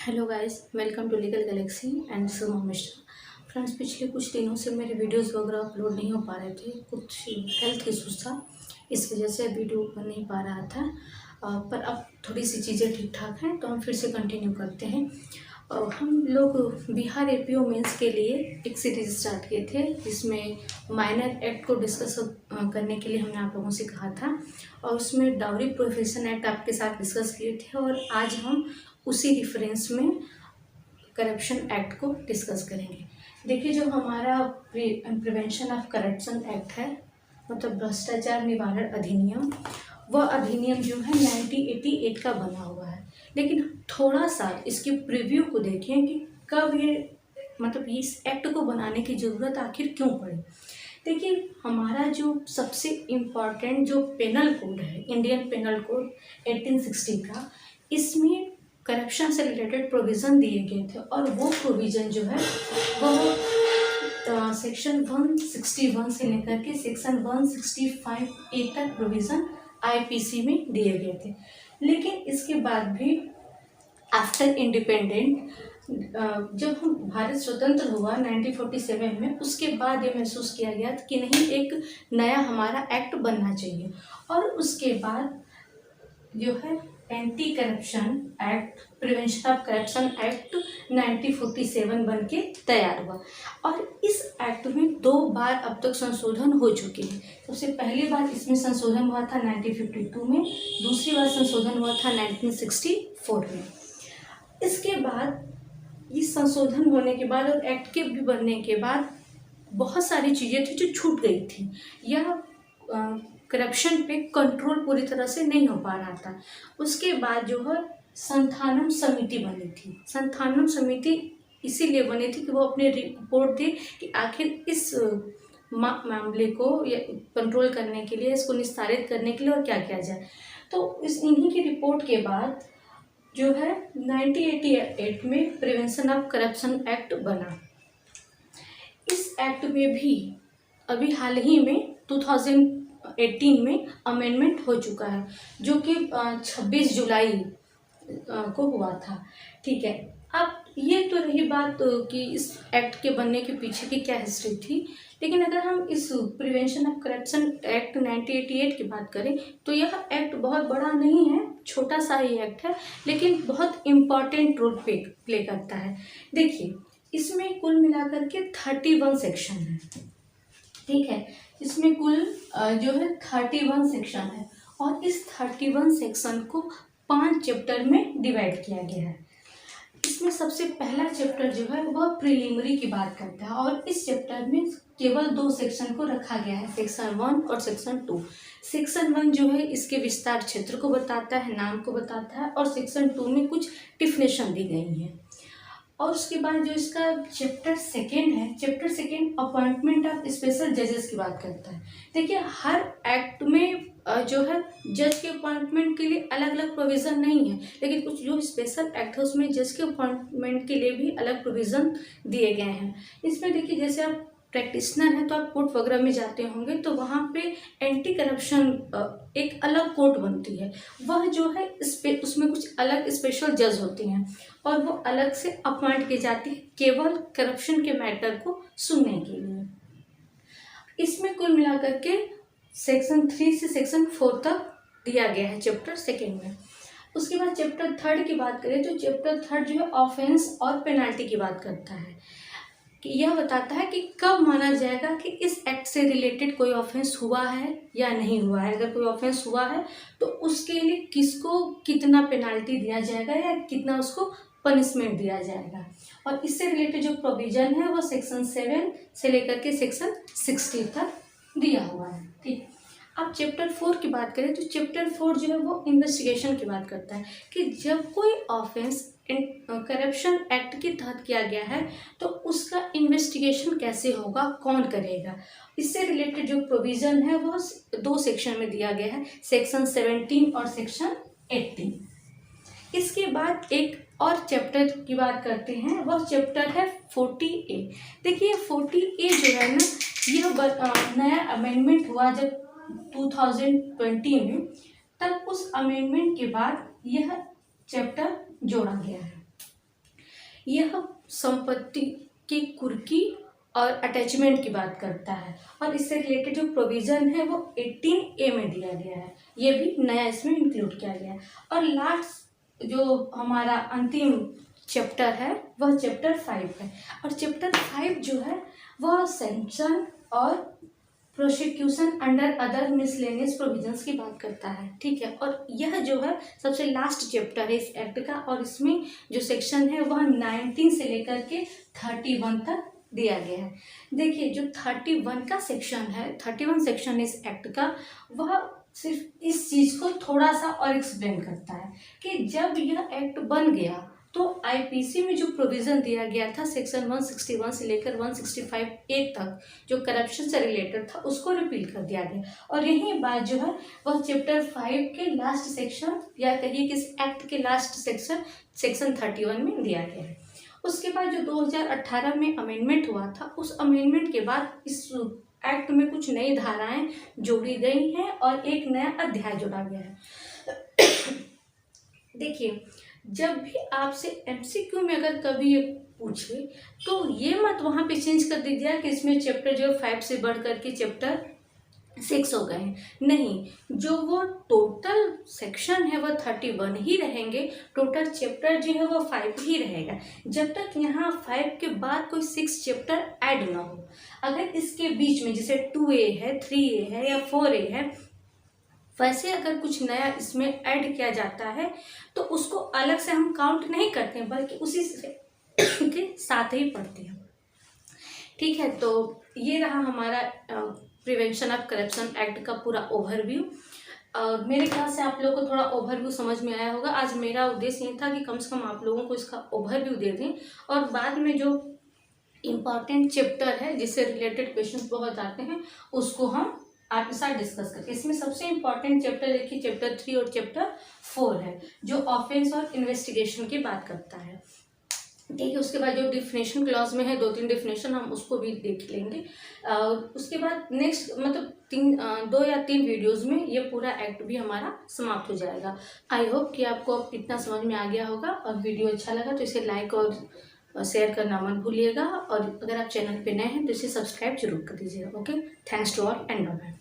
Hello guys, welcome to legal galaxy and Suma Mishra. Friends, पिछले कुछ दिनों से मेरे वीडियोस वगैरह अपलोड नहीं हो पा रहे थे। कुछ हेल्थ इश्यूज था, इस वजह से वीडियो बन नहीं पा रहा था। पर अब थोड़ी सी चीज़ें ठीक ठाक हैं, तो हम फिर से कंटिन्यू करते हैं। हम लोग बिहार एपीओ मेंस के लिए एक सीरीज स्टार्ट किए थे, जिसमें माइनर एक्ट को डिस्कस करने के लिए हमने आप लोगों से कहा था, और उसमें डाउरी प्रोहिबिशन एक्ट आपके साथ डिस्कस किए थे। और आज हम उसी रिफरेंस में करप्शन एक्ट को डिस्कस करेंगे। देखिए, जो हमारा प्रिवेंशन ऑफ करप्शन एक्ट है, मतलब भ्रष्टाचार निवारण अधिनियम, वह अधिनियम जो है 1988 का बना हुआ है। लेकिन थोड़ा सा इसके प्रीव्यू को देखें कि कब ये मतलब इस एक्ट को बनाने की ज़रूरत आखिर क्यों पड़ी। देखिए, हमारा जो सबसे इम्पॉर्टेंट जो पेनल कोड है, इंडियन पेनल कोड 1860 का, इसमें करप्शन से रिलेटेड प्रोविज़न दिए गए थे। और वो प्रोविज़न जो है वह सेक्शन 161 से लेकर के सेक्शन 165A तक प्रोविज़न आईपीसी में दिए गए थे। लेकिन इसके बाद भी आफ्टर इंडिपेंडेंट, जब हम भारत स्वतंत्र हुआ 1947 में, उसके बाद ये महसूस किया गया कि नहीं, एक नया हमारा एक्ट बनना चाहिए। और उसके बाद जो है anti corruption act, prevention of corruption act 1947 बन के तैयार हुआ। और इस एक्ट में 2 बार अब तक संशोधन हो चुके हैं। सबसे पहली बार इसमें संशोधन हुआ था 1952 में, दूसरी बार संशोधन हुआ था 1964 में। इसके बाद इस संशोधन होने के बाद और एक्ट के भी बनने के बाद बहुत सारी चीज़ें थी जो छूट गई थी, या करप्शन पे कंट्रोल पूरी तरह से नहीं हो पा रहा था। उसके बाद जो है संथानम समिति बनी थी। संथानम समिति इसीलिए बनी थी कि वो अपनी रिपोर्ट दे कि आखिर इस मामले को कंट्रोल करने के लिए, इसको निस्तारित करने के लिए और क्या किया जाए। तो इन्हीं की रिपोर्ट के बाद जो है 1988 में प्रिवेंशन ऑफ करप्शन एक्ट बना। इस एक्ट में भी अभी हाल ही में 2018 में अमेंडमेंट हो चुका है, जो कि 26 जुलाई को हुआ था। ठीक है, अब ये तो रही बात कि इस एक्ट के बनने के पीछे की क्या हिस्ट्री थी। लेकिन अगर हम इस प्रिवेंशन ऑफ करप्शन एक्ट 1988 की बात करें, तो यह एक्ट बहुत बड़ा नहीं है, छोटा सा ही एक्ट है, लेकिन बहुत इम्पॉर्टेंट रोल प्ले करता है। देखिए, इसमें कुल मिलाकर के 31 सेक्शन है। ठीक है, इसमें कुल जो है 31 सेक्शन है, और इस 31 सेक्शन को 5 चैप्टर में डिवाइड किया गया है। इसमें सबसे पहला चैप्टर जो है वह प्रीलिमिनरी की बात करता है, और इस चैप्टर में केवल 2 सेक्शन को रखा गया है, सेक्शन 1 और सेक्शन 2। सेक्शन 1 जो है इसके विस्तार क्षेत्र को बताता है, नाम को बताता है, और सेक्शन 2 में कुछ डिफिनेशन दी गई है। और उसके बाद जो इसका चैप्टर 2 है, चैप्टर 2 अपॉइंटमेंट ऑफ स्पेशल जजेस की बात करता है। देखिए, हर एक्ट में जो है जज के अपॉइंटमेंट के लिए अलग अलग प्रोविज़न नहीं है, लेकिन कुछ जो स्पेशल एक्ट है उसमें जज के अपॉइंटमेंट के लिए भी अलग प्रोविज़न दिए गए हैं। इसमें देखिए, जैसे आप प्रैक्टिशनर हैं तो आप कोर्ट वगैरह में जाते होंगे, तो वहाँ पे एंटी करप्शन एक अलग कोर्ट बनती है। वह जो है उसमें कुछ अलग स्पेशल जज होती हैं, और वो अलग से अपॉइंट की जाती है केवल करप्शन के मैटर को सुनने के लिए। इसमें कुल मिलाकर के सेक्शन 3 से सेक्शन 4 तक दिया गया है चैप्टर 2 में। उसके बाद चैप्टर 3 की बात करें, तो चैप्टर 3 जो है ऑफेंस और पेनाल्टी की बात करता है, कि यह बताता है कि कब माना जाएगा कि इस एक्ट से रिलेटेड कोई ऑफेंस हुआ है या नहीं हुआ है। अगर कोई ऑफेंस हुआ है तो उसके लिए किसको कितना पेनाल्टी दिया जाएगा, या कितना उसको पनिशमेंट दिया जाएगा। और इससे रिलेटेड जो प्रोविजन है वो सेक्शन 7 से लेकर के सेक्शन 60 तक दिया हुआ है। ठीक, अब चैप्टर 4 की बात करें, तो चैप्टर 4 जो है वो इन्वेस्टिगेशन की बात करता है, कि जब कोई ऑफेंस करप्शन एक्ट के तहत किया गया है तो उसका इन्वेस्टिगेशन कैसे होगा, कौन करेगा। इससे रिलेटेड जो प्रोविज़न है वो 2 सेक्शन में दिया गया है, सेक्शन 17 और सेक्शन 18। इसके बाद एक और चैप्टर की बात करते हैं, वह चैप्टर है 40A। देखिए, 40A जो है ना, यह नया अमेंडमेंट हुआ जब 2020 में, तब उस अमेंडमेंट के बाद यह चैप्टर जोड़ा गया है। यह संपत्ति की कुर्की और अटैचमेंट की बात करता है और इससे रिलेटेड जो प्रोविज़न है वो 18A में दिया गया है। ये भी नया इसमें इंक्लूड किया गया है। और लास्ट जो हमारा अंतिम चैप्टर है वह चैप्टर 5 है और चैप्टर 5 जो है वह सैंक्शन और prosecution under other miscellaneous provisions की बात करता है। ठीक है, और यह जो है सबसे लास्ट चैप्टर है इस एक्ट का और इसमें जो सेक्शन है वह 19 से लेकर के 31 तक दिया गया है। देखिए जो 31 का सेक्शन है, 31 सेक्शन इस एक्ट का, वह सिर्फ इस चीज़ को थोड़ा सा और एक्सप्लेन करता है कि जब यह एक्ट बन गया तो आईपीसी में जो प्रोविज़न दिया गया था सेक्शन 161 से लेकर 165A तक जो करप्शन से रिलेटेड था उसको रिपील कर दिया गया और यही बात जो है वह चैप्टर 5 के लास्ट सेक्शन या कहिए कि इस एक्ट के लास्ट सेक्शन 31 में दिया गया है। उसके बाद जो 2018 में अमेंडमेंट हुआ था उस अमेंडमेंट के बाद इस एक्ट में कुछ नई धाराएं जोड़ी गई हैं और एक नया अध्याय जोड़ा गया है। देखिए जब भी आपसे एमसीक्यू में अगर कभी ये पूछे तो ये मत वहाँ पे चेंज कर दीजिए कि इसमें चैप्टर जो 5 से बढ़ करके चैप्टर 6 हो गए हैं। नहीं, जो वो टोटल सेक्शन है वह 31 ही रहेंगे, टोटल चैप्टर जो है वो 5 ही रहेगा जब तक यहाँ 5 के बाद कोई 6 चैप्टर ऐड ना हो। अगर इसके बीच में जैसे 2A है, 3A है या 4A है, वैसे अगर कुछ नया इसमें ऐड किया जाता है तो उसको अलग से हम काउंट नहीं करते हैं बल्कि उसी से के साथ ही पढ़ते हैं। ठीक है, तो ये रहा हमारा प्रिवेंशन ऑफ करप्शन एक्ट का पूरा ओवरव्यू। मेरे ख्याल से आप लोगों को थोड़ा ओवरव्यू समझ में आया होगा। आज मेरा उद्देश्य ये था कि कम से कम आप लोगों को इसका ओवरव्यू दे दें और बाद में जो इम्पॉर्टेंट चैप्टर है जिससे रिलेटेड क्वेश्चन बहुत आते हैं उसको हम आपके साथ डिस्कस करके। इसमें सबसे इम्पॉर्टेंट चैप्टर देखिए चैप्टर 3 और चैप्टर 4 है जो ऑफेंस और इन्वेस्टिगेशन की बात करता है। ठीक है, उसके बाद जो डिफिनेशन क्लॉज में है 2-3 डिफिनेशन हम उसको भी देख लेंगे। उसके बाद नेक्स्ट मतलब 2 या 3 वीडियोस में ये पूरा एक्ट भी हमारा समाप्त हो जाएगा। आई होप कि आपको अब इतना समझ में आ गया होगा और वीडियो अच्छा लगा तो इसे लाइक और शेयर करना मत भूलिएगा और अगर आप चैनल पे नए हैं तो इसे सब्सक्राइब जरूर कर दीजिएगा। Okay, thanks to all and bye.